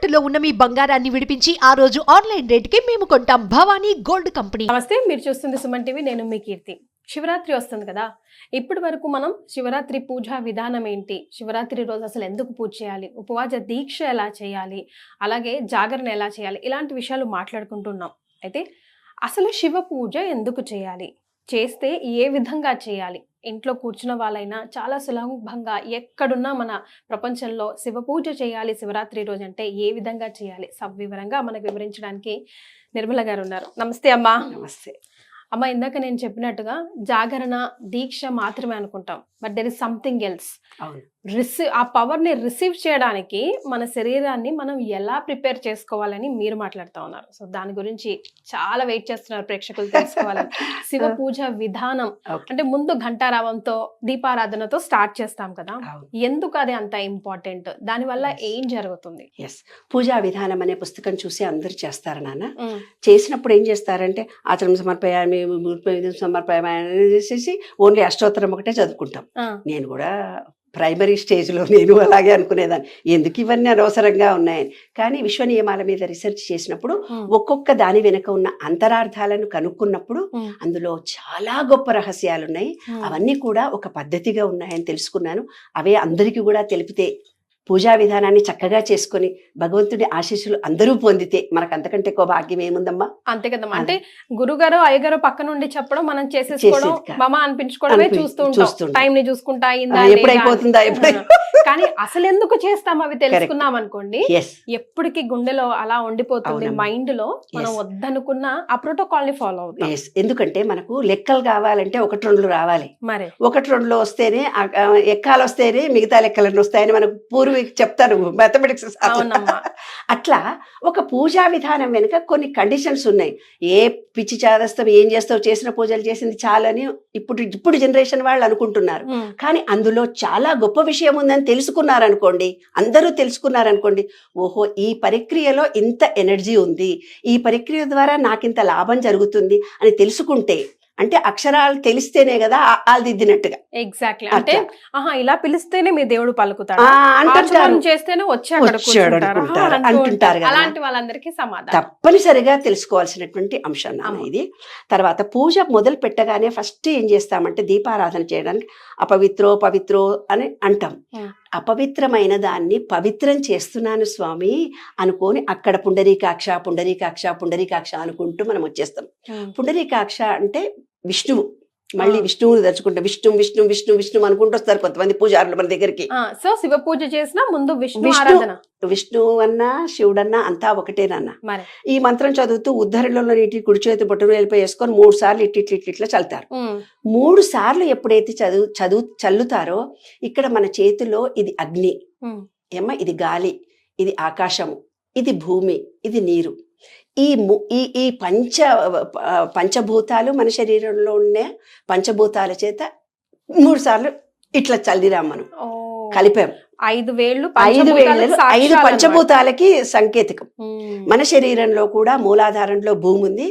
తాకట్టులో ఉన్న మీ బంగారాన్ని విడిపించి ఆ రోజు ఆన్లైన్ రేటుకి మేము కొంటాం. Bhavani gold company. నమస్తే, మీరు చూస్తుంది సుమన్ టీవీ. నేను మీ కీర్తి. శివరాత్రి వస్తుంది కదా, ఇప్పటి వరకు మనం శివరాత్రి పూజా విధానం ఏంటి, శివరాత్రి రోజు అసలు ఎందుకు పూజ చేయాలి, ఉపవాస దీక్ష ఎలా చేయాలి, అలాగే జాగరణ ఎలా చేయాలి, ఇలాంటి విషయాలు మాట్లాడుకుంటున్నాం. అయితే అసలు శివ పూజ ఎందుకు చేయాలి, చేస్తే ఏ విధంగా చేయాలి, ఇంట్లో కూర్చున్న వాళ్ళైనా చాలా సులభంగా ఎక్కడున్నా మన ప్రపంచంలో శివ పూజ చేయాలి శివరాత్రి రోజు అంటే ఏ విధంగా చేయాలి, సవివరంగా మనకు వివరించడానికి నిర్మల గారు ఉన్నారు. నమస్తే అమ్మా. నమస్తే అమ్మ, ఇందాక నేను చెప్పినట్టుగా జాగరణ దీక్ష మాత్రమే అనుకుంటాం, but there is something else. ఆ పవర్ ని రిసీవ్ చేయడానికి మన శరీరాన్ని మనం ఎలా ప్రిపేర్ చేసుకోవాలని మీరు మాట్లాడుతూ ఉన్నారు. సో దాని గురించి చాలా వెయిట్ చేస్తున్నారు ప్రేక్షకులు తెలుసుకోవాలని. శివ పూజ విధానం అంటే ముందు ఘంటారావంతో దీపారాధనతో స్టార్ట్ చేస్తాం కదా, ఎందుకు అది అంత ఇంపార్టెంట్, దాని వల్ల ఏం జరుగుతుంది? పూజా విధానం అనే పుస్తకం చూసి అందరు చేస్తారు నాన్న. చేసినప్పుడు ఏం చేస్తారంటే ఆచరణ సమర్పయామి సమర్పయామి చేసేసి ఓన్లీ అష్టోత్తరం ఒకటే చదువుకుంటాం. నేను కూడా ప్రైమరీ స్టేజ్లో నేను అలాగే అనుకునేదాన్ని, ఎందుకు ఇవన్నీ అనవసరంగా ఉన్నాయని. కానీ విశ్వ నియమాల మీద రీసెర్చ్ చేసినప్పుడు ఒక్కొక్క దాని వెనుక ఉన్న అంతరార్థాలను కనుక్కున్నప్పుడు అందులో చాలా గొప్ప రహస్యాలు ఉన్నాయి. అవన్నీ కూడా ఒక పద్ధతిగా ఉన్నాయని తెలుసుకున్నాను. అవే అందరికీ కూడా తెలిపితే పూజా విధానాన్ని చక్కగా చేసుకొని భగవంతుడి ఆశీస్సులు అందరూ పొందితే మనకు అంతకంటే ఎక్కువ భాగ్యం ఏముందమ్మా? అంతే కదమ్మా. అంటే గురుగారు అయ్యగారు పక్క నుండి చెప్పడం, మనం చేసేసుకోవడం, మమ అనిపించుకోవడమే చూస్తూ ఉంటాం. టైం ని చూసుకుంటా ఎప్పుడైపోతుందా కానీ అసలు ఎందుకు చేస్తాం అవి తెలుసుకున్నాం అనుకోండి, ఎప్పటికి గుండెలో అలా ఉండిపోతుంది, మైండ్ లో. మనం వద్దనుకున్న ఆ ప్రోటోకాల్ ని ఫాలో అవుతాం. ఎందుకంటే మనకు లెక్కలు కావాలంటే 1-2 రావాలి. మరి 1-2 వస్తేనే ఎక్కాలు వస్తేనే మిగతా లెక్కలన్నీ వస్తాయని మనకు పూర్వ చెప్తారు మ్యాథమెటిక్స్. అట్లా ఒక పూజా విధానం వెనుక కొన్ని కండిషన్స్ ఉన్నాయి. ఏ పిచ్చి చాదస్తం ఏం చేస్తావు, చేసిన పూజలు చేసింది చాలని ఇప్పుడు జనరేషన్ వాళ్ళు అనుకుంటున్నారు. కానీ అందులో చాలా గొప్ప విషయం ఉందని తెలుసుకున్నారనుకోండి, అందరూ తెలుసుకున్నారనుకోండి, ఓహో ఈ ప్రక్రియలో ఇంత ఎనర్జీ ఉంది, ఈ ప్రక్రియ ద్వారా నాకింత లాభం జరుగుతుంది అని తెలుసుకుంటే, అంటే అక్షరాలు తెలిస్తేనే కదా దిద్దినట్టుగా. ఎగ్జాక్ట్లీ. అంటే ఇలా పిలిస్తేనే మీ దేవుడు పలుకుతాడు, చేస్తేనే వచ్చాడు అంటుంటారు కదా. అలాంటి వాళ్ళందరికీ సమాధానం తప్పనిసరిగా తెలుసుకోవాల్సినటువంటి అంశం ఇది. తర్వాత పూజ మొదలు పెట్టగానే ఫస్ట్ ఏం చేస్తామంటే దీపారాధన చేయడానికి పవిత్రో అని అంటాం. అపవిత్రమైన దాన్ని పవిత్రం చేస్తున్నాను స్వామి అనుకొని అక్కడ పుండరీకాక్ష అనుకుంటూ మనం వచ్చేస్తాం. పుండరీకాక్ష అంటే విష్ణువు. మళ్ళీ విష్ణువుని తలుచుకుంటాం, విష్ణు అనుకుంటూ వస్తారు కొంతమంది పూజారులు మన దగ్గరికి. సో శివ పూజ చేసిన ముందు విష్ణువు అన్నా శివుడన్నా అంతా ఒకటేనన్నా. ఈ మంత్రం చదువుతూ ఉద్ధరణలో నీటి కుడి చేతి బొట్టును వెళ్ళిపోయి వేసుకొని 3 సార్లు ఇట్లా చల్లుతారు. 3 సార్లు ఎప్పుడైతే చల్లుతారో ఇక్కడ మన చేతిలో ఇది అగ్ని, ఇది గాలి, ఇది ఆకాశము, ఇది భూమి, ఇది నీరు, ఈ పంచభూతాలు మన శరీరంలో ఉన్న పంచభూతాల చేత 3 సార్లు ఇట్లా చల్లిరాం. మనం కలిపాం. 5 వేళ్ళు 5 పంచభూతాలకి సంకేతికం. మన శరీరంలో కూడా మూలాధారంలో భూమి ఉంది,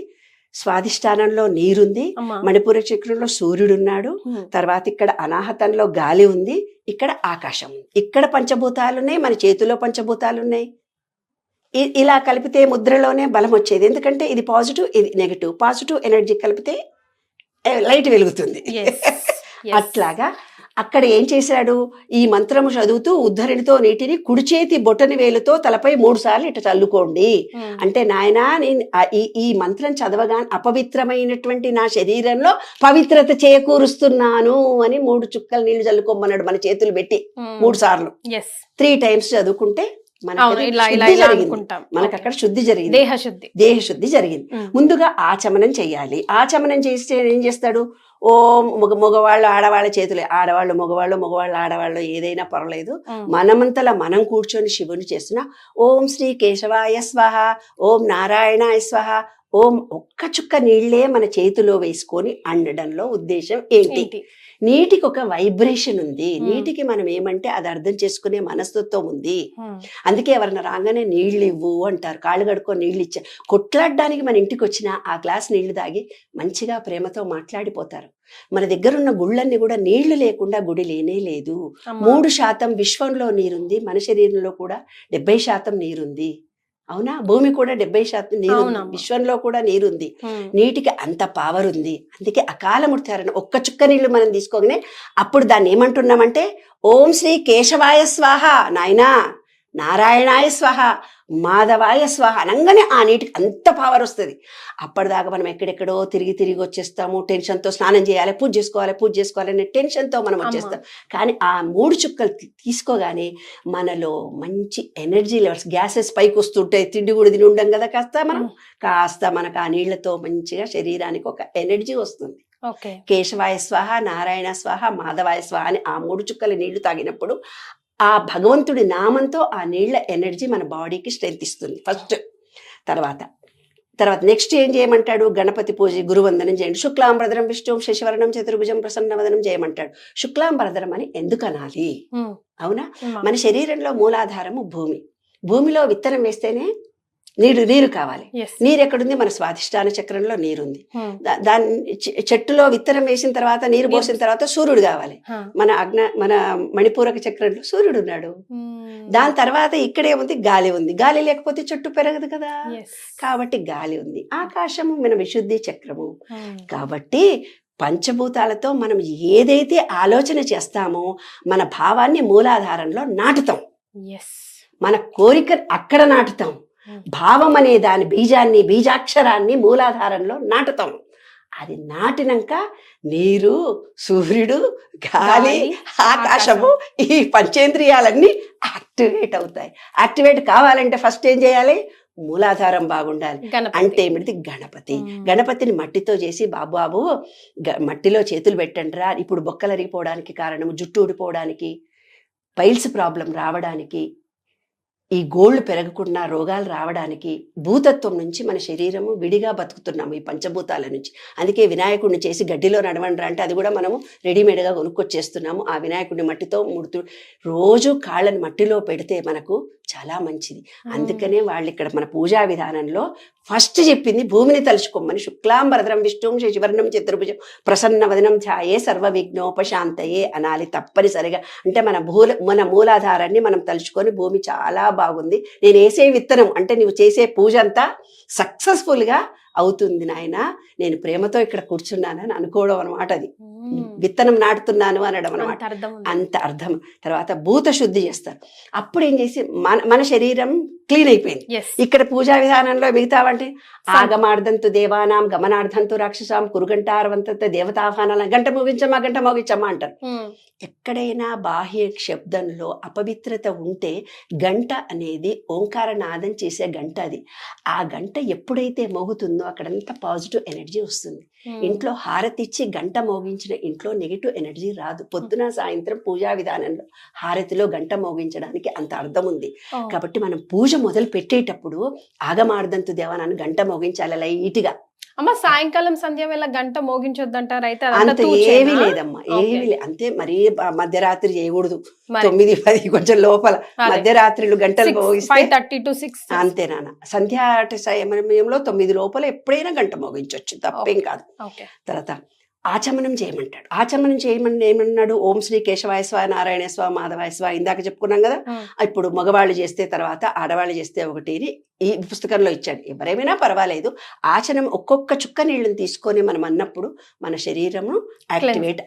స్వాధిష్టానంలో నీరుంది, మణిపూర చక్రంలో సూర్యుడున్నాడు, తర్వాత ఇక్కడ అనాహతంలో గాలి ఉంది, ఇక్కడ ఆకాశం ఉంది. ఇక్కడ పంచభూతాలున్నాయి, మన చేతిలో పంచభూతాలున్నాయి. ఇలా కలిపితే ముద్రలోనే బలం వచ్చేది. ఎందుకంటే ఇది పాజిటివ్, ఇది నెగటివ్. పాజిటివ్ ఎనర్జీ కలిపితే లైట్ వెలుగుతుంది. అట్లాగా అక్కడ ఏం చేశాడు, ఈ మంత్రము చదువుతూ ఉద్ధరణితో నీటిని కుడి చేతి బొటని వేలుతో తలపై 3 సార్లు ఇట్లా చల్లుకోండి. అంటే నాయనా నేను ఈ మంత్రం చదవగానే అపవిత్రమైనటువంటి నా శరీరంలో పవిత్రత చేకూరుస్తున్నాను అని 3 చుక్కల నీళ్లు చల్లుకోమన్నాడు. మన చేతులు పెట్టి 3 సార్లు 3 టైమ్స్ చదువుకుంటే మనకు అక్కడ శుద్ధి జరిగింది, దేహశుద్ధి జరిగింది. ముందుగా ఆచమనం చేయాలి. ఆచమనం చేస్తే ఏం చేస్తాడు, మగవాళ్ళు ఆడవాళ్ళ చేతులే, మగవాళ్ళు ఆడవాళ్ళు ఏదైనా పర్వాలేదు, మనమంతలా మనం కూర్చొని శివుని చేస్తున్నా ఓం శ్రీ కేశవాయ స్వహ, ఓం నారాయణాయ స్వహ, ఓం ఒక్క చుక్క నీళ్లే మన చేతిలో వేసుకొని అండడంలో ఉద్దేశం ఏంటి? నీటికి ఒక వైబ్రేషన్ ఉంది. నీటికి మనం ఏమంటే అది అర్థం చేసుకునే మనస్తత్వం ఉంది. అందుకే ఎవరన్నా రాగానే నీళ్లు ఇవ్వు అంటారు, కాళ్ళు కడుక్కొని నీళ్లు ఇచ్చా. కొట్లాడడానికి మన ఇంటికి వచ్చిన ఆ గ్లాస్ నీళ్లు తాగి మంచిగా ప్రేమతో మాట్లాడిపోతారు. మన దగ్గరున్న గుళ్ళన్నీ కూడా నీళ్లు లేకుండా గుడి లేనే లేదు. 3% విశ్వంలో నీరుంది, మన శరీరంలో కూడా 70% నీరుంది. అవునా? భూమి కూడా 70% నీరు ఉంది. అవునమ్మా. విశ్వంలో కూడా నీరుంది. ఉమ్. నీటికి అంత పవర్ ఉంది. అందుకే అకాల మృత్యుహారణ ఒక్క చుక్క నీళ్లు మనం తీసుకోగానే అప్పుడు దాన్ని ఏమంటున్నామంటే ఓం శ్రీ కేశవాయ స్వాహ, నాయనా నారాయణాయ స్వాహ, మాధవాయ స్వాహ అనగానే ఆ నీటికి అంత పవర్ వస్తుంది. అప్పటిదాకా మనం ఎక్కడెక్కడో తిరిగి వచ్చేస్తాము. టెన్షన్తో స్నానం చేయాలి, పూజ చేసుకోవాలి అనే టెన్షన్తో మనం వచ్చేస్తాం. కానీ ఆ 3 చుక్కలు తీసుకోగానే మనలో మంచి ఎనర్జీ లెవెల్స్, గ్యాసెస్ పైకి వస్తుంటాయి. తిండి కూడా తిని ఉండం కదా, కాస్త మనకు ఆ నీళ్లతో మంచిగా శరీరానికి ఒక ఎనర్జీ వస్తుంది. ఓకే. కేశవాయ స్వాహ, నారాయణ స్వాహ, మాధవాయ స్వాహ అని ఆ 3 చుక్కల నీళ్లు తాగినప్పుడు ఆ భగవంతుడి నామంతో ఆ నీళ్ల ఎనర్జీ మన బాడీకి స్ట్రెంత్ ఇస్తుంది ఫస్ట్. తర్వాత నెక్స్ట్ ఏం చేయమంటాడు? గణపతి పూజ, గురువందనం చేయండి. శుక్లాంబరధరం విష్ణుం శశివర్ణం చతుర్భుజం ప్రసన్నవదనం చేయమంటాడు. శుక్లాంబరధరం అని ఎందుకు అనాలి? అవునా? మన శరీరంలో మూలాధారము భూమి. భూమిలో విత్తనం వేస్తేనే నీరు కావాలి. నీరు ఎక్కడుంది? మన స్వాధిష్టాన చక్రంలో నీరుంది. దాని చెట్టులో విత్తనం వేసిన తర్వాత నీరు పోసిన తర్వాత సూర్యుడు కావాలి. మన మణిపూరక చక్రంలో సూర్యుడు ఉన్నాడు. దాని తర్వాత ఇక్కడే ఉంది, గాలి ఉంది. గాలి లేకపోతే చెట్టు పెరగదు కదా. కాబట్టి గాలి ఉంది. ఆకాశము మన విశుద్ధి చక్రము. కాబట్టి పంచభూతాలతో మనం ఏదైతే ఆలోచన చేస్తామో మన భావాన్ని మూలాధారంలో నాటుతాం. మన కోరిక అక్కడ నాటుతాం. భావం అనే దాని బీజాన్ని, బీజాక్షరాన్ని మూలాధారంలో నాటుతాం. అది నాటినాక నీరు, సూర్యుడు, గాలి, ఆకాశము, ఈ పంచేంద్రియాలన్నీ యాక్టివేట్ అవుతాయి. యాక్టివేట్ కావాలంటే ఫస్ట్ ఏం చేయాలి? మూలాధారం బాగుండాలి. అంటే ఏమిటి? గణపతిని మట్టితో చేసి బాబు మట్టిలో చేతులు పెట్టండి రా. ఇప్పుడు బొక్కలు అరిగిపోవడానికి కారణము, జుట్టు ఊడిపోవడానికి, పైల్స్ ప్రాబ్లం రావడానికి, ఈ గోళ్ళు పెరగకుండా రోగాలు రావడానికి, భూతత్వం నుంచి మన శరీరము విడిగా బతుకుతున్నాము ఈ పంచభూతాల నుంచి. అందుకే వినాయకుడిని చేసి గడ్డిలో నడవండ్రా అంటే అది కూడా మనము రెడీమేడ్గా కొనుక్కొచ్చేస్తున్నాము. ఆ వినాయకుడిని మట్టితో రోజు కాళ్ళని మట్టిలో పెడితే మనకు చాలా మంచిది. అందుకనే వాళ్ళు ఇక్కడ మన పూజా విధానంలో ఫస్ట్ చెప్పింది భూమిని తలుచుకోమని. శుక్లాంబరధరం విష్ణుం శశివర్ణం చతుర్భుజం ప్రసన్నవదనం ధ్యాయే సర్వ విఘ్నోపశాంతయే అనాలి తప్పనిసరిగా. అంటే మన మూలాధారాన్ని మనం తలుచుకొని భూమి చాలా బాగుంది, నేను వేసే విత్తనం అంటే నువ్వు చేసే పూజ అంతా సక్సెస్ఫుల్గా అవుతుంది నాయన, నేను ప్రేమతో ఇక్కడ కూర్చున్నానని అనుకోవడం అనమాట. అది విత్తనం నాటుతున్నాను అనడం అనమాట. అంత అర్థం. తర్వాత భూత శుద్ధి చేస్తారు. అప్పుడు ఏం చేసి మన శరీరం క్లీన్ అయిపోయింది. ఇక్కడ పూజా విధానంలో మిగతావంటే ఆగమార్థంతు దేవానాం గమనార్థంతు రాక్షసాం కురుగంటారవంత దేవతాహ్వానాల గంట మోగించమ్మా అంటారు. ఎక్కడైనా బాహ్య శబ్దంలో అపవిత్రత ఉంటే గంట అనేది ఓంకార నాదం చేసే గంట. అది ఆ గంట ఎప్పుడైతే మోగుతుందో అక్కడంతా పాజిటివ్ ఎనర్జీ వస్తుంది. ఇంట్లో హారతి ఇచ్చి గంట మోగించిన ఇంట్లో నెగిటివ్ ఎనర్జీ రాదు. పొద్దున సాయంత్రం పూజా విధానంలో హారతిలో గంట మోగించడానికి అంత అర్థం ఉంది. కాబట్టి మనం పూజ మొదలు పెట్టేటప్పుడు ఆగమార్థంతు దేవానాన్ని గంట మోగించాలి లైట్గా. అమ్మ సాయంకాలం సంధ్య వేళ గంట మోగించొద్దంటారు. అయితే అంత ఏమీ లేదమ్మా, ఏమీ లేదు. అంతే. మరీ మధ్యరాత్రి చేయకూడదు. 9-10 కొంచెం లోపల మధ్యరాత్రులు గంటలు మోగిస్తే 5:30 to 6 అంతే నాన్న. సంధ్యా సమయంలో 9 లోపల ఎప్పుడైనా గంట మోగించవచ్చు, తప్పేం కాదు. తర్వాత ఆచమనం చేయమంటాడు. ఆచమనం చేయమని ఏమన్నాడు? ఓం శ్రీ కేశవాయ స్వ, నారాయణ స్వ, మాధవాయ స్వ ఇందాక చెప్పుకున్నాం కదా. ఇప్పుడు మగవాళ్ళు చేస్తే తర్వాత ఆడవాళ్ళు చేస్తే ఒకటి ఈ పుస్తకంలో ఇచ్చాడు. ఎవరేమైనా పర్వాలేదు. ఆచనం ఒక్కొక్క చుక్క నీళ్ళని తీసుకొని మనం అన్నప్పుడు మన శరీరము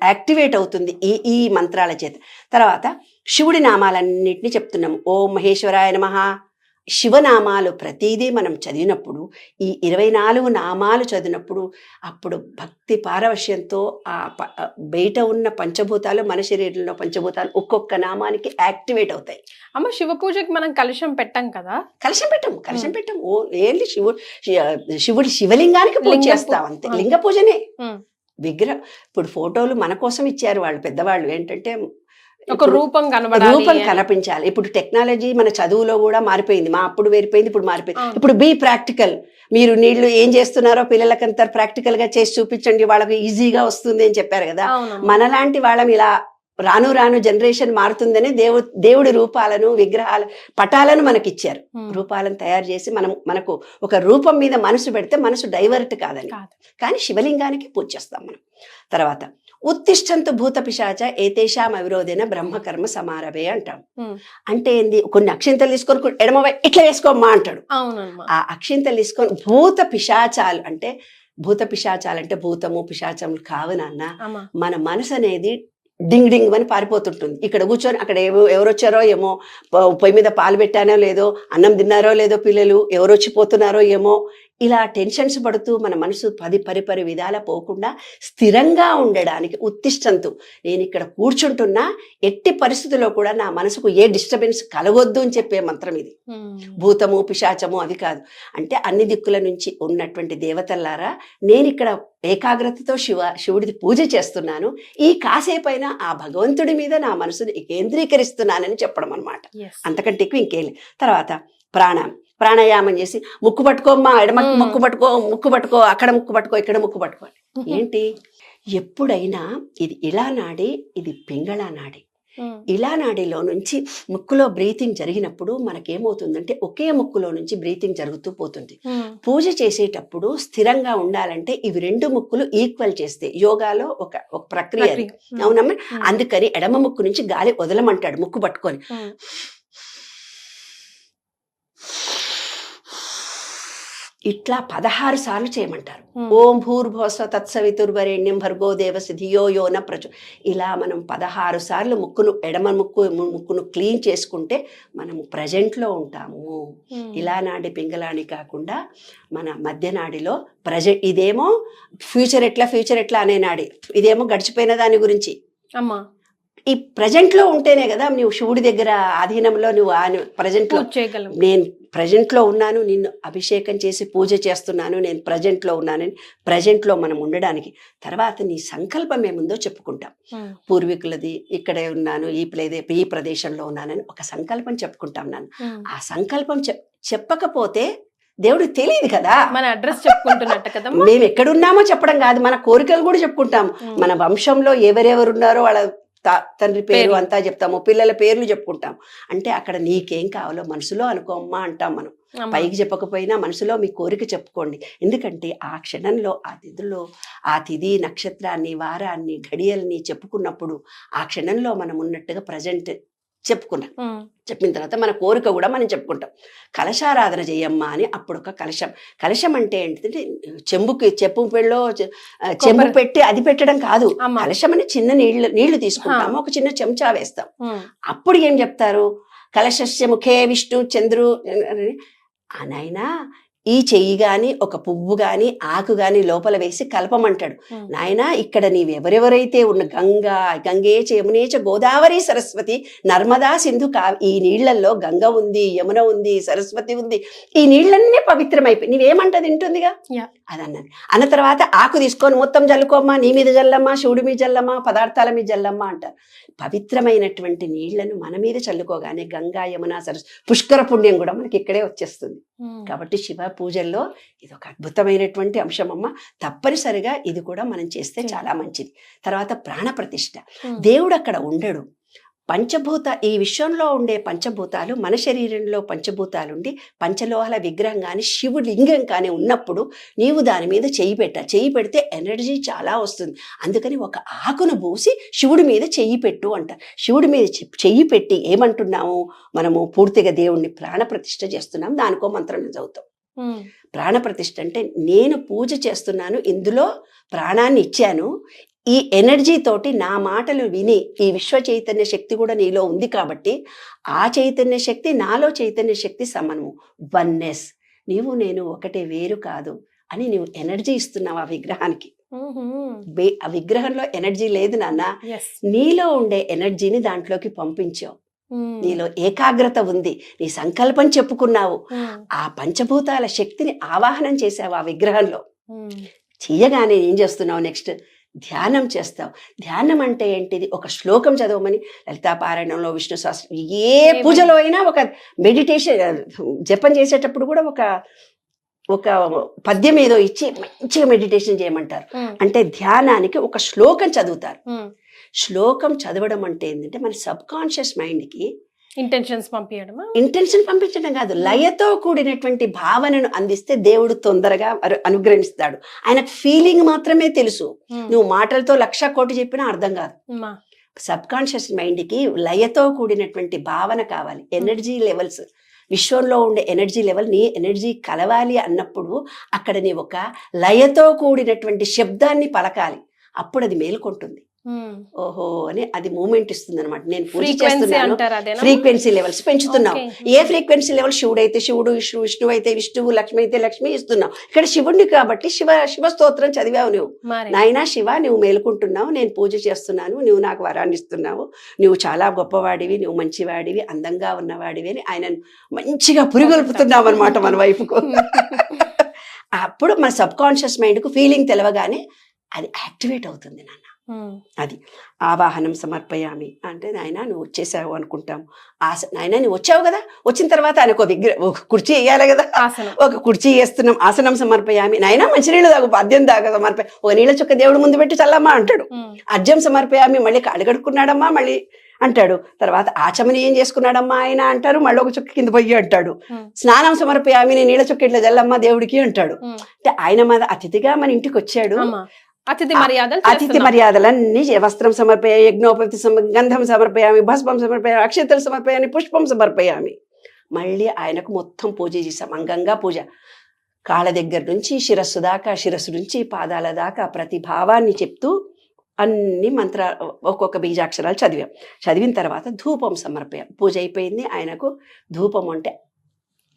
యాక్టివేట్ అవుతుంది ఈ మంత్రాల చేత. తర్వాత శివుడి నామాలన్నింటినీ చెప్తున్నాము. ఓం మహేశ్వరాయ నమః. శివనామాలు ప్రతిదీ మనం చదివినప్పుడు, ఈ 24 నామాలు చదివినప్పుడు అప్పుడు భక్తి పారవశ్యంతో ఆ బయట ఉన్న పంచభూతాలు, మన శరీరంలో పంచభూతాలు ఒక్కొక్క నామానికి యాక్టివేట్ అవుతాయి. అమ్మ శివ పూజకి మనం కలశం పెట్టాం కదా. కలశం పెట్టం. ఓ ఏంటి శివుడి శివలింగానికి పూజ చేస్తాం అంతే. లింగ పూజనే. విగ్రహం ఇప్పుడు ఫోటోలు మన కోసం ఇచ్చారు వాళ్ళు పెద్దవాళ్ళు. ఏంటంటే ఒక రూపం కనిపించాలి. ఇప్పుడు టెక్నాలజీ మన చదువులో కూడా మారిపోయింది. మా అప్పుడు వేరిపోయింది, ఇప్పుడు మారిపోయింది. ఇప్పుడు బీ ప్రాక్టికల్. మీరు నీళ్లు ఏం చేస్తున్నారో పిల్లలకంతా ప్రాక్టికల్ గా చేసి చూపించండి, వాళ్ళకి ఈజీగా వస్తుంది అని చెప్పారు కదా. మనలాంటి వాళ్ళం ఇలా రాను జనరేషన్ మారుతుందని దేవుడి రూపాలను, విగ్రహాల పటాలను మనకిచ్చారు. రూపాలను తయారు చేసి మనకు ఒక రూపం మీద మనసు పెడితే మనసు డైవర్ట్ కాదని. కానీ శివలింగానికి పూజ చేస్తాం మనం. తర్వాత ఉత్తిష్టంతు భూత పిశాచ ఏతేషాం అవిరోధేన బ్రహ్మకర్మ సమారభే అంటాం. ఉమ్. అంటే ఏంది, కొన్ని అక్షింతలు తీసుకొని ఎడమ ఇట్లా వేసుకోమ్మా అంటాడు. అవునమ్మా. ఆ అక్షింతలు తీసుకొని భూత పిశాచాలు అంటే భూతము పిశాచములు కావు నాన్న. అమ్మా. మన మనసు అనేది డింగ్ డింగ్ అని పారిపోతుంటుంది. ఇక్కడ కూర్చొని అక్కడ ఎవరు వచ్చారో ఏమో, పొయ్యి మీద పాలు పెట్టానో లేదో, అన్నం తిన్నారో లేదో పిల్లలు, ఎవరు వచ్చిపోతున్నారో ఏమో, ఇలా టెన్షన్స్ పడుతూ మన మనసు పరిపరి విధాల పోకుండా స్థిరంగా ఉండడానికి ఉత్తిష్టంతు, నేను ఇక్కడ కూర్చుంటున్నా ఎట్టి పరిస్థితుల్లో కూడా నా మనసుకు ఏ డిస్టర్బెన్స్ కలగొద్దు అని చెప్పే మంత్రం ఇది. భూతము పిశాచము అవి కాదు. అంటే అన్ని దిక్కుల నుంచి ఉన్నటువంటి దేవతల్లారా, నేను ఇక్కడ ఏకాగ్రతతో శివుడిది పూజ చేస్తున్నాను, ఈ కాసేపైనా ఆ భగవంతుడి మీద నా మనసుని కేంద్రీకరిస్తున్నానని చెప్పడం అనమాట. అంతకంటే ఎక్కువ ఇంకేం లేదు. తర్వాత ప్రాణాయామం చేసి ముక్కు పట్టుకోమ్మా, ఎడమ ముక్కు పట్టుకో, అక్కడ ముక్కు పట్టుకో, ఇక్కడ ముక్కు పట్టుకో. ఏంటి, ఎప్పుడైనా ఇది ఇలా నాడి, ఇది పింగళ నాడి. ఇలా నాడిలో నుంచి ముక్కులో బ్రీతింగ్ జరిగినప్పుడు మనకేమవుతుందంటే ఒకే ముక్కులో నుంచి బ్రీతింగ్ జరుగుతూ పోతుంది. పూజ చేసేటప్పుడు స్థిరంగా ఉండాలంటే ఇవి రెండు ముక్కులు ఈక్వల్ చేస్తే యోగాలో ఒక ప్రక్రియ. అవునమ్మా. అందుకని ఎడమ ముక్కు నుంచి గాలి వదలమంటాడు ముక్కు పట్టుకొని. ఇట్లా 16 సార్లు చేయమంటారు. ఓం భూర్భువస్వ తత్సవితుర్వరేణ్యం భర్గో దేవస్య ధియో యో న ప్రచో. ఇలా మనం 16 సార్లు ఎడమ ముక్కును క్లీన్ చేసుకుంటే మనము ప్రజెంట్లో ఉంటాము. ఇలా నాడి పింగళాని కాకుండా మన మధ్యనాడిలో ఇదేమో ఫ్యూచర్ ఎట్లా అనే నాడి, ఇదేమో గడిచిపోయిన దాని గురించి. అమ్మా, ఈ ప్రజెంట్ లో ఉంటేనే కదా నువ్వు శివుడి దగ్గర ఆధీనంలో నువ్వు ప్రజెంట్ లో, నేను ప్రజెంట్ లో ఉన్నాను, నిన్ను అభిషేకం చేసి పూజ చేస్తున్నాను, నేను ప్రజెంట్ లో ఉన్నానని ప్రజెంట్ లో మనం ఉండడానికి. తర్వాత నీ సంకల్పం ఏముందో చెప్పుకుంటాం. పూర్వీకులది ఇక్కడే ఉన్నాను, ఈ ప్రదేశంలో ఉన్నానని ఒక సంకల్పం చెప్పుకుంటాం. నన్ను ఆ సంకల్పం చెప్పకపోతే దేవుడికి తెలియదు కదా, మన అడ్రస్ చెప్పుకుంటున్నట్టు కదా. మేము ఎక్కడున్నామో చెప్పడం కాదు, మన కోరికలు కూడా చెప్పుకుంటాం. మన వంశంలో ఎవరెవరున్నారో వాళ్ళ తండ్రి పేరు అంతా చెప్తాము, పిల్లల పేర్లు చెప్పుకుంటాం. అంటే అక్కడ నీకేం కావాలో మనసులో అనుకోమ్మా అంటాం మనం. పైకి చెప్పకపోయినా మనసులో మీ కోరిక చెప్పుకోండి. ఎందుకంటే ఆ క్షణంలో ఆ తిథి నక్షత్రాన్ని వారాన్ని ఘడియల్ని చెప్పుకున్నప్పుడు ఆ క్షణంలో మనం ఉన్నట్టుగా ప్రజెంట్ చెప్పిన తర్వాత మన కోరిక కూడా మనం చెప్పుకుంటాం. కలశారాధన చెయ్యమ్మా అని అప్పుడు ఒక కలశం అంటే ఏంటంటే చెప్పు చెంబు పెట్టి అది పెట్టడం కాదు. కలశం అని చిన్న నీళ్లు తీసుకుంటాము, ఒక చిన్న చెంచా వేస్తాం. అప్పుడు ఏం చెప్తారు, కలశస్య ముఖే విష్ణు చంద్రు అనైనా ఈ చెయ్యి గాని ఒక పువ్వు గాని ఆకు గాని లోపల వేసి కలపమంటాడు. నాయనా, ఇక్కడ నీవెవరెవరైతే ఉన్న గంగే యమునేచ గోదావరి సరస్వతి నర్మదా సింధు ఈ నీళ్లలో గంగ ఉంది, యమున ఉంది, సరస్వతి ఉంది, ఈ నీళ్లన్నీ పవిత్రమైపోయి నీవేమంటది తింటుందిగా అదన్నది. అన్న తర్వాత ఆకు తీసుకొని మొత్తం జల్లుకోమ్మా, నీ మీద జల్లమ్మా, శివుడి మీద జల్లమ్మా, పదార్థాల మీద జల్లమ్మా అంటారు. పవిత్రమైనటువంటి నీళ్లను మన మీద చల్లుకోగానే గంగా యమున సరస్వతి పుష్కర పుణ్యం కూడా మనకి ఇక్కడే వచ్చేస్తుంది. కాబట్టి శివ పూజల్లో ఇది ఒక అద్భుతమైనటువంటి అంశం అమ్మ. తప్పనిసరిగా ఇది కూడా మనం చేస్తే చాలా మంచిది. తర్వాత ప్రాణప్రతిష్ఠ. దేవుడు అక్కడ ఉండడు. ఈ విశ్వంలో ఉండే పంచభూతాలు మన శరీరంలో పంచభూతాలుండి పంచలోహాల విగ్రహం కానీ శివుడి లింగం కానీ ఉన్నప్పుడు నీవు దాని మీద చెయ్యి పెడితే ఎనర్జీ చాలా వస్తుంది. అందుకని ఒక ఆకును పూసి శివుడి మీద చెయ్యి పెట్టు అంటారు. శివుడి మీద చెయ్యి పెట్టి ఏమంటున్నాము మనము, పూర్తిగా దేవుణ్ణి ప్రాణప్రతిష్ఠ చేస్తున్నాం. దానికో మంత్రం చదువుతాం. ప్రాణప్రతిష్ఠ అంటే నేను పూజ చేస్తున్నాను, ఇందులో ప్రాణాన్ని ఇచ్చాను, ఈ ఎనర్జీ తోటి నా మాటలు విని ఈ విశ్వ చైతన్య శక్తి కూడా నీలో ఉంది కాబట్టి ఆ చైతన్య శక్తి నాలో చైతన్య శక్తి సమనము, వన్నెస్, నీవు నేను ఒకటే, వేరు కాదు అని నీవు ఎనర్జీ ఇస్తున్నావు ఆ విగ్రహానికి. ఆ విగ్రహంలో ఎనర్జీ లేదు నాన్న, నీలో ఉండే ఎనర్జీని దాంట్లోకి పంపించావు. నీలో ఏకాగ్రత ఉంది, నీ సంకల్పం చెప్పుకున్నావు, ఆ పంచభూతాల శక్తిని ఆవాహనం చేసావు ఆ విగ్రహంలో. చెయ్యగానే ఏం చేస్తున్నావు, నెక్స్ట్ ధ్యానం చేస్తావు. ధ్యానం అంటే ఏంటిది, ఒక శ్లోకం చదవమని లలితాపారాయణంలో, విష్ణు సహస్రం, ఏ పూజలో అయినా ఒక మెడిటేషన్ జపం చేసేటప్పుడు కూడా ఒక పద్యం ఏదో ఇచ్చి మంచిగా మెడిటేషన్ చేయమంటారు. అంటే ధ్యానానికి ఒక శ్లోకం చదువుతారు. శ్లోకం చదవడం అంటే ఏంటంటే మన సబ్ కాన్షియస్ మైండ్కి ఇంటెన్షన్స్ పంపించడమా? ఇంటెన్షన్ పంపించడం కాదు, లయతో కూడినటువంటి భావనను అందిస్తే దేవుడు తొందరగా అనుగ్రహిస్తాడు. ఆయనకు ఫీలింగ్ మాత్రమే తెలుసు. నువ్వు మాటలతో 1,00,000 కోటి చెప్పినా అర్థం కాదు. సబ్ కాన్షియస్ మైండ్ కి లయతో కూడినటువంటి భావన కావాలి, ఎనర్జీ లెవెల్స్. విశ్వంలో ఉండే ఎనర్జీ లెవెల్ నీ ఎనర్జీ కలవాలి అన్నప్పుడు అక్కడ నీ ఒక లయతో కూడినటువంటి శబ్దాన్ని పలకాలి, అప్పుడు అది మేలుకుంటుంది. ఓహో అని అది మూమెంట్ ఇస్తుంది అనమాట. నేను పూజ చేస్తున్నాను, ఫ్రీక్వెన్సీ లెవెల్స్ పెంచుతున్నావు. ఏ ఫ్రీక్వెన్సీ లెవెల్ శివుడు అయితే శివుడు, విష్ణువు అయితే విష్ణువు, లక్ష్మి అయితే లక్ష్మి ఇస్తున్నావు. ఇక్కడ శివుడిని కాబట్టి శివ స్తోత్రం చదివావు నువ్వు. నాయనా శివ, నువ్వు మేలుకుంటున్నావు, నేను పూజ చేస్తున్నాను, నువ్వు నాకు వరాన్ని ఇస్తున్నావు, నువ్వు చాలా గొప్పవాడివి, నువ్వు మంచివాడివి, అందంగా ఉన్నవాడివి అని ఆయన మంచిగా పురిగొల్పుతున్నావు అనమాట మన వైపుకు. అప్పుడు మన సబ్ కాన్షియస్ మైండ్ కు ఫీలింగ్ తెలవగానే అది యాక్టివేట్ అవుతుంది నాన్న. అది ఆవాహనం సమర్పయామి అంటే, నాయన నువ్వు వచ్చేసావు అనుకుంటాం. నాయన నువ్వు వచ్చావు కదా, వచ్చిన తర్వాత ఆయనకు ఒక కుర్చీ వేయాలి కదా, ఒక కుర్చీ వేస్తున్నాం, ఆసనం సమర్పయామి. నాయన మంచినీళ్ళు తాగు, పద్యం దాకా సమర్పయ, ఒక నీళ్ళ చుక్క దేవుడు ముందు పెట్టి చల్లమ్మా అంటాడు. అర్జం సమర్పయామి, మళ్ళీ కాళ్ళు కడుక్కున్నాడమ్మా మళ్ళీ అంటాడు. తర్వాత ఆచమని ఏం చేసుకున్నాడమ్మా ఆయన అంటారు, మళ్ళీ ఒక చుక్క కింద పొయ్యి అంటాడు. స్నానం సమర్పయామి, నేను నీళ్ళ చుక్క ఇట్లా చల్లమ్మా దేవుడికి అంటాడు. అంటే ఆయన మన అతిథిగా మన ఇంటికి వచ్చాడు. అతిథి మర్యాదలన్నీ, వస్త్రం సమర్పయ, యజ్ఞోపతి గంధం సమర్పయామి, భస్మం సమర్పయామి, అక్షతలు సమర్పయామి, పుష్పం సమర్పయామి. మళ్ళీ ఆయనకు మొత్తం పూజ చేసాం, అంగంగా పూజ. కాళ్ళ దగ్గర నుంచి శిరస్సు దాకా, శిరస్సు నుంచి పాదాల దాకా ప్రతి భావాన్ని చెప్తూ అన్ని ఒక్కొక్క బీజాక్షరాలు చదివిన తర్వాత ధూపం సమర్పయాం. పూజ అయిపోయింది. ఆయనకు ధూపం అంటే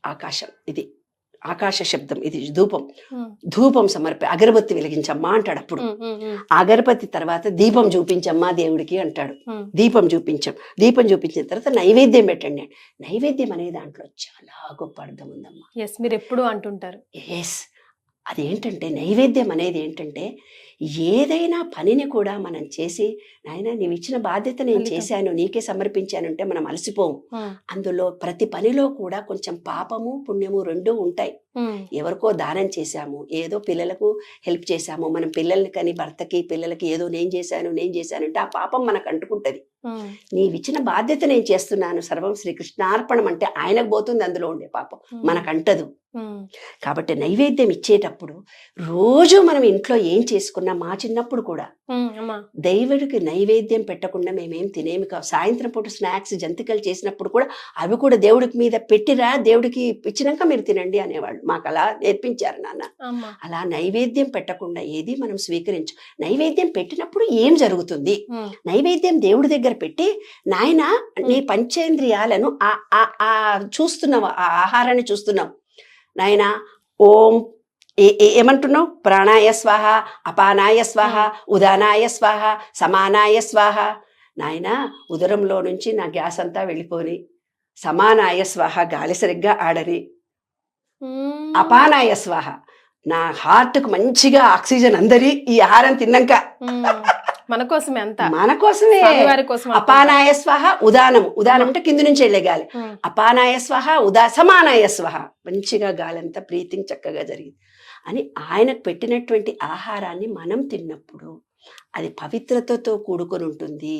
ఆకాశం, ఇది ఆకాశ శబ్దం, ఇది ధూపం సమర్పయ, అగరబత్తి వెలిగించమ్మా అంటాడు. అప్పుడు అగరబత్తి తర్వాత దీపం చూపించమ్మా దేవుడికి అంటాడు. దీపం చూపించిన తర్వాత నైవేద్యం పెట్టండి. నైవేద్యం అనే దాంట్లో చాలా గొప్ప అర్థం ఉందమ్మా. మీరు ఎప్పుడు అంటుంటారు. అదేంటంటే నైవేద్యం అనేది ఏంటంటే, ఏదైనా పనిని కూడా మనం చేసి, నాయన నీవు ఇచ్చిన బాధ్యత నేను చేశాను, నీకే సమర్పించానంటే మనం అలసిపోము. అందులో ప్రతి పనిలో కూడా కొంచెం పాపము పుణ్యము రెండూ ఉంటాయి. ఎవరికో దానం చేశాము, ఏదో పిల్లలకు హెల్ప్ చేశాము, మనం పిల్లల్ని కానీ భర్తకి పిల్లలకి ఏదో నేను చేశాను అంటే ఆ పాపం మనకు అంటుకుంటది. నీవిచ్చిన బాధ్యత నేను చేస్తున్నాను, సర్వం శ్రీకృష్ణార్పణం అంటే ఆయనకు పోతుంది, అందులో ఉండే పాపం మనకంటదు. కాబట్టి నైవేద్యం ఇచ్చేటప్పుడు రోజు మనం ఇంట్లో ఏం చేసుకున్నా, మా చిన్నప్పుడు కూడా దేవుడికి నైవేద్యం పెట్టకుండా మేమేం తినేమి కావు. సాయంత్రం పూట స్నాక్స్ జంతికలు చేసినప్పుడు కూడా అవి కూడా దేవుడికి మీద పెట్టిరా, దేవుడికి ఇచ్చినాక మీరు తినండి అనేవాళ్ళు. మాకు అలా నేర్పించారు నాన్న. అలా నైవేద్యం పెట్టకుండా ఏది మనం స్వీకరించు. నైవేద్యం పెట్టినప్పుడు ఏం జరుగుతుంది, నైవేద్యం దేవుడి దగ్గర పెట్టి, నాయన నీ పంచేంద్రియాలను చూస్తున్నావు, ఆ ఆహారాన్ని చూస్తున్నావు నాయన. ఓం ఏమంటున్నావు, ప్రాణాయ స్వాహ, అపానాయ స్వాహ, ఉదానాయ స్వాహ, సమానాయ స్వాహ. నాయన ఉదరంలో నుంచి నా గ్యాస్ అంతా వెళ్ళిపోని, సమానాయ స్వాహ గాలి సరిగ్గా ఆడరి, అపానాయ స్వాహ నా హార్ట్కు మంచిగా ఆక్సిజన్ అందరి ఈ ఆహారం తిన్నాక, మన కోసమే అంతా, మన కోసమే. అపానాయ స్వాహ ఉదానం అంటే కింది నుంచి వెళ్ళే గాలి. అపానాయ స్వాహ సమానాయ స్వాహ, మంచిగా గాలి అంతా బ్రీతింగ్ చక్కగా జరిగింది అని ఆయనకు పెట్టినటువంటి ఆహారాన్ని మనం తిన్నప్పుడు అది పవిత్రతతో కూడుకొని ఉంటుంది.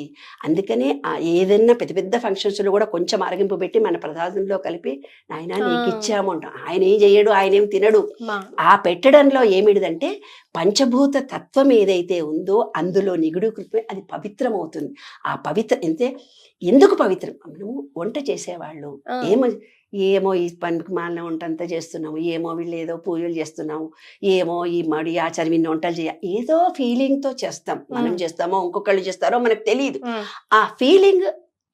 అందుకనే ఏదైనా పెద్ద పెద్ద ఫంక్షన్స్లో కూడా కొంచెం అరగింపు పెట్టి మన ప్రసాదంలో కలిపి నాయన నీకు ఇచ్చాము అంటాం. ఆయన ఏం చేయడు, ఆయన ఏం తినడు. ఆ పెట్టడంలో ఏమిటిదంటే పంచభూత తత్వం ఏదైతే ఉందో అందులో నిగుడు కృపే అది పవిత్రమవుతుంది. ఆ పవిత్ర ఎందుకు పవిత్రం, మనము వంట చేసేవాళ్ళు ఏమో ఈ పనికి మాలిన వంట అంతా చేస్తున్నాము, ఏమో వీళ్ళు ఏదో పూజలు చేస్తున్నాము, ఏమో ఈ మడి ఆచారం ఇన్ని వంటలు ఏదో ఫీలింగ్తో చేస్తాం. మనం చేస్తామో ఇంకొకళ్ళు చేస్తారో మనకు తెలియదు. ఆ ఫీలింగ్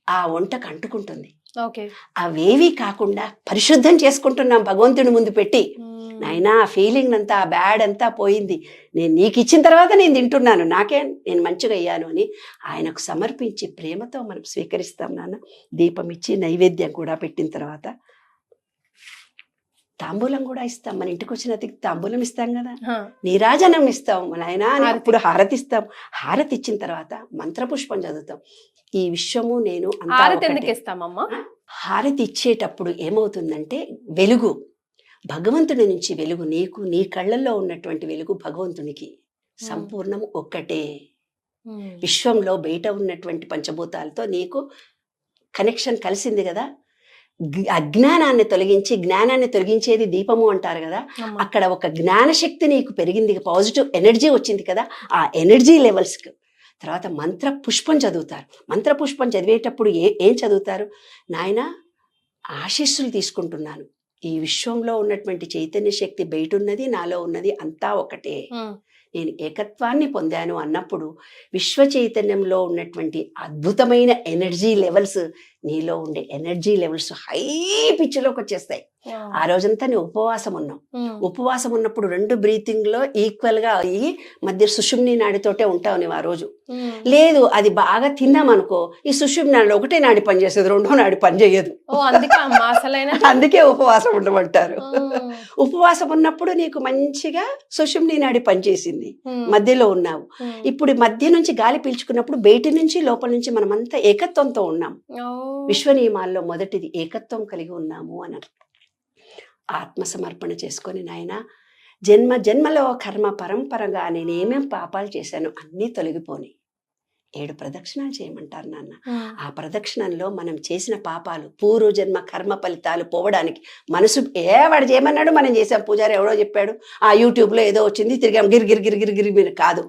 ఆ వంటకు అంటుకుంటుంది. అవేవి కాకుండా పరిశుద్ధం చేసుకుంటున్నాం భగవంతుని ముందు పెట్టి. నాయనా ఆ ఫీలింగ్ అంతా, ఆ బ్యాడ్ అంతా పోయింది, నేను నీకు ఇచ్చిన తర్వాత నేను తింటున్నాను, నేను మంచిగా అయ్యాను అని ఆయనకు సమర్పించి ప్రేమతో మనం స్వీకరిస్తాం నాన్న. దీపం ఇచ్చి నైవేద్యం కూడా పెట్టిన తర్వాత తాంబూలం కూడా ఇస్తాం. మన ఇంటికి వచ్చిన అతికి తాంబూలం ఇస్తాం కదా, నీరాజనం ఇస్తాం నాయన అని. అప్పుడు హారతి ఇస్తాం. హారతి ఇచ్చిన తర్వాత మంత్రపుష్పం చదువుతాం. ఈ విశ్వము నేను హారతి ఇచ్చేటప్పుడు ఏమవుతుందంటే వెలుగు, భగవంతుడి నుంచి వెలుగు, నీ కళ్ళల్లో ఉన్నటువంటి వెలుగు భగవంతునికి సంపూర్ణం ఒక్కటే. విశ్వంలో బయట ఉన్నటువంటి పంచభూతాలతో నీకు కనెక్షన్ కలిసింది కదా, అజ్ఞానాన్ని తొలగించి జ్ఞానాన్ని తొలగించేది దీపము అంటారు కదా, అమ్మా. అక్కడ ఒక జ్ఞానశక్తి నీకు పెరిగింది, పాజిటివ్ ఎనర్జీ వచ్చింది కదా, ఆ ఎనర్జీ లెవెల్స్కి తర్వాత మంత్ర పుష్పం చదువుతారు. మంత్ర పుష్పం చదివేటప్పుడు ఏం చదువుతారు? నాయన ఆశీస్సులు తీసుకుంటున్నాను, ఈ విశ్వంలో ఉన్నటువంటి చైతన్య శక్తి బయట ఉన్నది, నాలో ఉన్నది అంతా ఒకటే, నేను ఏకత్వాన్ని పొందాను అన్నప్పుడు విశ్వ చైతన్యంలో ఉన్నటువంటి అద్భుతమైన ఎనర్జీ లెవెల్స్, నీలో ఉండే ఎనర్జీ లెవెల్స్ హై పిచ్లోకి వచ్చేస్తాయి. ఆ రోజంతా నేను ఉపవాసం ఉన్నాం. ఉపవాసం ఉన్నప్పుడు 2 బ్రీతింగ్ లో ఈక్వల్ గా అయ్యి మధ్య సుషుమ్ని నాడితోటే ఉంటావు నువ్వు ఆ రోజు. లేదు అది బాగా తిన్నామనుకో, ఈ సుషుమ్ని నాడి ఒకటే నాడి పనిచేస్తుంది, 2వ నాడి పనిచేయదు. అందుకే ఉపవాసం ఉండమంటారు. ఉపవాసం ఉన్నప్పుడు నీకు మంచిగా సుషుమ్ని నాడి పనిచేసింది, మధ్యలో ఉన్నావు. ఇప్పుడు మధ్య నుంచి గాలి పీల్చుకున్నప్పుడు బయటి నుంచి లోపల నుంచి మనమంతా ఏకత్వంతో ఉన్నాం. విశ్వ నియమాల్లో మొదటిది ఏకత్వం కలిగి ఉన్నాము అని ఆత్మ సమర్పణ చేసుకొని, నాయన జన్మ జన్మలో కర్మ పరంపరగా నేనేమేం పాపాలు చేశాను అన్నీ తొలగిపోని 7 ప్రదక్షిణాలు చేయమంటారు నాన్న. ఆ ప్రదక్షిణంలో మనం చేసిన పాపాలు పూర్వజన్మ కర్మ ఫలితాలు పోవడానికి మనసు వాడు చేయమన్నాడు మనం చేసాం, పూజారి ఎవడో చెప్పాడు, ఆ యూట్యూబ్లో ఏదో వచ్చింది తిరిగాం గిరి మీరు కాదు.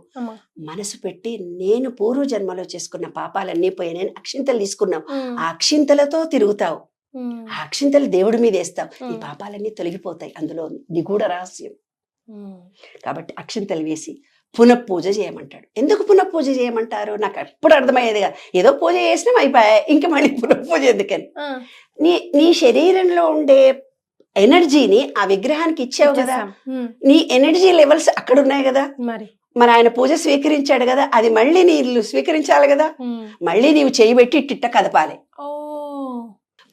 మనసు పెట్టి నేను పూర్వజన్మలో చేసుకున్న పాపాలన్నీ పోయి నేను అక్షింతలు తీసుకున్నాం, ఆ అక్షింతలతో తిరుగుతావు, ఆ అక్షింతలు దేవుడి మీద వేస్తావు, ఈ పాపాలన్నీ తొలగిపోతాయి. అందులో నిగూఢ రహస్యం. కాబట్టి అక్షింతలు వేసి పునఃపూజ చేయమంటాడు. ఎందుకు పునఃపూజ చేయమంటారు నాకు ఎప్పుడు అర్థమయ్యేది కాదు. ఏదో పూజ చేసినాం అయిపోయాయి, ఇంకా మళ్ళీ పునఃపూజ ఎందుకని? నీ శరీరంలో ఉండే ఎనర్జీని ఆ విగ్రహానికి ఇచ్చావు కదా, నీ ఎనర్జీ లెవెల్స్ అక్కడ ఉన్నాయి కదా, మరి ఆయన పూజ స్వీకరించాడు కదా, అది మళ్ళీ నీళ్ళు స్వీకరించాలి కదా, మళ్ళీ నీవు చేయబెట్టి ఇట్టిట్ట కదపాలి.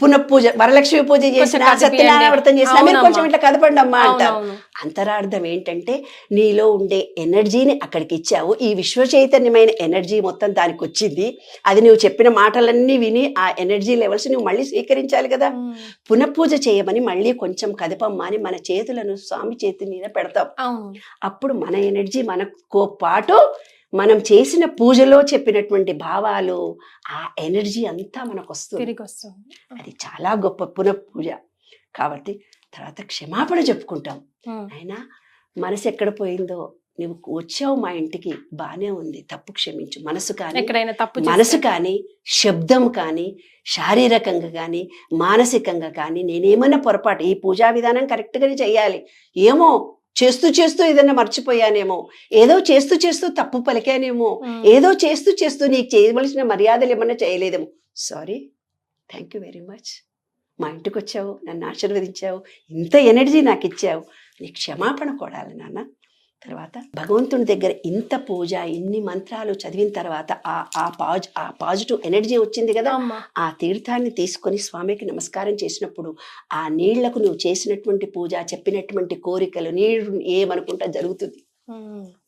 పునఃపూజ వరలక్ష్మి పూజ చేసిన సత్యనారాయణ వ్రతం చేసిన మీరు కొంచెం ఇట్లా కదపండి అమ్మా అంటారు. అంతరార్థం ఏంటంటే నీలో ఉండే ఎనర్జీని అక్కడికి ఇచ్చావు, ఈ విశ్వ చైతన్యమైన ఎనర్జీ మొత్తం దానికి వచ్చింది, అది నువ్వు చెప్పిన మాటలన్నీ విని ఆ ఎనర్జీ లెవెల్స్ నువ్వు మళ్ళీ స్వీకరించాలి కదా. పునఃపూజ చేయమని మళ్ళీ కొంచెం కదపమ్మా అని మన చేతులను స్వామి చేతి మీద పెడతాం. అప్పుడు మన ఎనర్జీ మనకు పాటు మనం చేసిన పూజలో చెప్పినటువంటి భావాలు ఆ ఎనర్జీ అంతా మనకు వస్తుంది. అది చాలా గొప్ప పునఃపూజ. కాబట్టి తర్వాత క్షమాపణ చెప్పుకుంటాం. అయినా మనసు ఎక్కడ పోయిందో, నువ్వు వచ్చావు మా ఇంటికి బానే ఉంది, తప్పు క్షమించు. మనసు కానీ శబ్దం కానీ శారీరకంగా కానీ మానసికంగా కానీ నేనేమన్నా పొరపాటు, ఈ పూజా విధానం కరెక్ట్గానే చెయ్యాలి, ఏమో చేస్తూ చేస్తూ ఏదన్నా మర్చిపోయానేమో, ఏదో చేస్తూ చేస్తూ తప్పు పలికానేమో, ఏదో చేస్తూ చేస్తూ నీకు చేయవలసిన మర్యాదలు ఏమన్నా చేయలేదేమో, sorry, thank you very much, మా ఇంటికి వచ్చావు, నన్ను ఆశీర్వదించావు, ఇంత ఎనర్జీ నాకు ఇచ్చావు, నీకు క్షమాపణ కొడాలి నాన్న. తర్వాత భగవంతుని దగ్గర ఇంత పూజ ఇన్ని మంత్రాలు చదివిన తర్వాత ఆ పాజిటివ్ ఎనర్జీ వచ్చింది కదా, ఆ తీర్థాన్ని తీసుకొని స్వామికి నమస్కారం చేసినప్పుడు ఆ నీళ్లకు నువ్వు చేసినటువంటి పూజ చెప్పినటువంటి కోరికలు నీరు ఏమనుకుంటా జరుగుతుంది.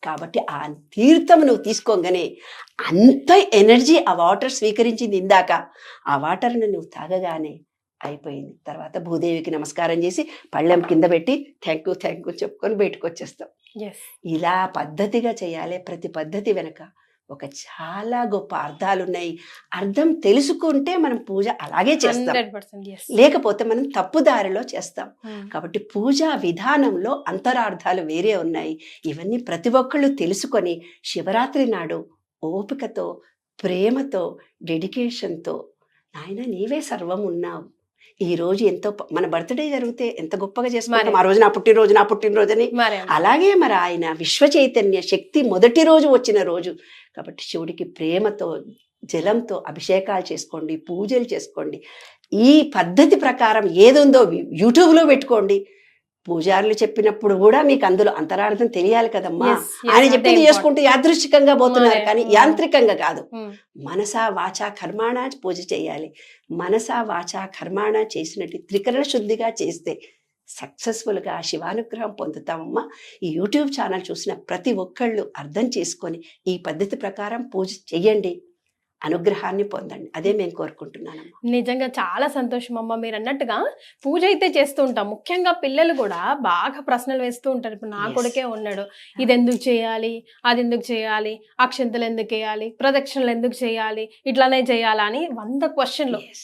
కాబట్టి ఆ తీర్థం నువ్వు తీసుకోగానే అంత ఎనర్జీ ఆ వాటర్ స్వీకరించింది. ఇందాక ఆ వాటర్ని నువ్వు తాగగానే అయిపోయింది. తర్వాత భూదేవికి నమస్కారం చేసి పళ్ళెం కింద పెట్టి థ్యాంక్ యూ చెప్పుకొని బయటకు వచ్చేస్తాం. ఇలా పద్ధతిగా చేయాలి. ప్రతి పద్ధతి వెనక ఒక చాలా గొప్ప అర్థాలు ఉన్నాయి. అర్థం తెలుసుకుంటే మనం పూజ అలాగే చేస్తాం, లేకపోతే మనం తప్పుదారిలో చేస్తాం. కాబట్టి పూజా విధానంలో అంతరార్థాలు వేరే ఉన్నాయి. ఇవన్నీ ప్రతి ఒక్కళ్ళు తెలుసుకొని శివరాత్రి నాడు ఓపికతో, ప్రేమతో, డెడికేషన్తో నాయన నీవే సర్వం ఉన్నావు. ఈ రోజు ఎంతో మన బర్త్డే జరిగితే ఎంత గొప్పగా చేసుకుంటాం, ఆ రోజు నా పుట్టినరోజు అని. అలాగే మరి ఆయన విశ్వ చైతన్య శక్తి మొదటి రోజు వచ్చిన రోజు కాబట్టి శివుడికి ప్రేమతో జలంతో అభిషేకాలు చేసుకోండి, పూజలు చేసుకోండి. ఈ పద్ధతి ప్రకారం ఏదుందో యూట్యూబ్లో పెట్టుకోండి. పూజారులు చెప్పినప్పుడు కూడా మీకు అందులో అంతరార్థం తెలియాలి కదమ్మా. ఆయన చెప్పింది చేసుకుంటూ యాదృచ్ఛికంగా పోతున్నారు కానీ యాంత్రికంగా కాదు. మనసా వాచా కర్మాణ పూజ చేయాలి. మనసా వాచా కర్మాణ చేసినట్టు త్రికరణ శుద్ధిగా చేస్తే సక్సెస్ఫుల్గా శివానుగ్రహం పొందుతామమ్మా. ఈ యూట్యూబ్ ఛానల్ చూసిన ప్రతి ఒక్కళ్ళు అర్థం చేసుకొని ఈ పద్ధతి ప్రకారం పూజ చెయ్యండి. అనుగ్రహాన్ని పొందండి. అదే మేము కోరుకుంటున్నానమ్మా. నిజంగా చాలా సంతోషం అమ్మ. మీరు అన్నట్టుగా పూజ అయితే చేస్తూ ఉంటాం. ముఖ్యంగా పిల్లలు కూడా బాగా ప్రశ్నలు వేస్తూ ఉంటారు. ఇప్పుడు నా Yes. కొడుకే ఉన్నాడు. ఇది ఎందుకు చేయాలి, అది ఎందుకు చేయాలి, అక్షంతలు ఎందుకు వేయాలి, ప్రదక్షిణలు ఎందుకు చేయాలి, ఇట్లానే చేయాలా అని 100 క్వశ్చన్లు. Yes.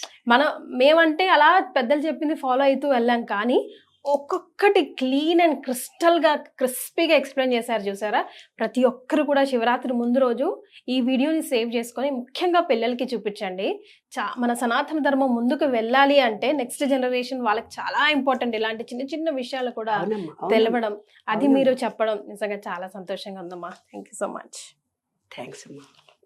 మేమంటే అలా పెద్దలు చెప్పింది ఫాలో అవుతూ వెళ్ళాం, కానీ ఒక్కొక్కటి క్లీన్ అండ్ క్రిస్టల్గా క్రిస్పీగా ఎక్స్ప్లెయిన్ చేశారు చూసారా. ప్రతి ఒక్కరు కూడా శివరాత్రి ముందు రోజు ఈ వీడియోని సేవ్ చేసుకొని ముఖ్యంగా పిల్లలకి చూపించండి. మన సనాతన ధర్మం ముందుకు వెళ్ళాలి అంటే నెక్స్ట్ జనరేషన్ వాళ్ళకి చాలా ఇంపార్టెంట్. ఇలాంటి చిన్న చిన్న విషయాలు కూడా అవునమ్మా, అవునమ్మా. తెలవడం, అది అవునమ్మా. మీరు చెప్పడం నిజంగా చాలా సంతోషంగా ఉందమ్మా. Thank you so much. Thanks అమ్మా.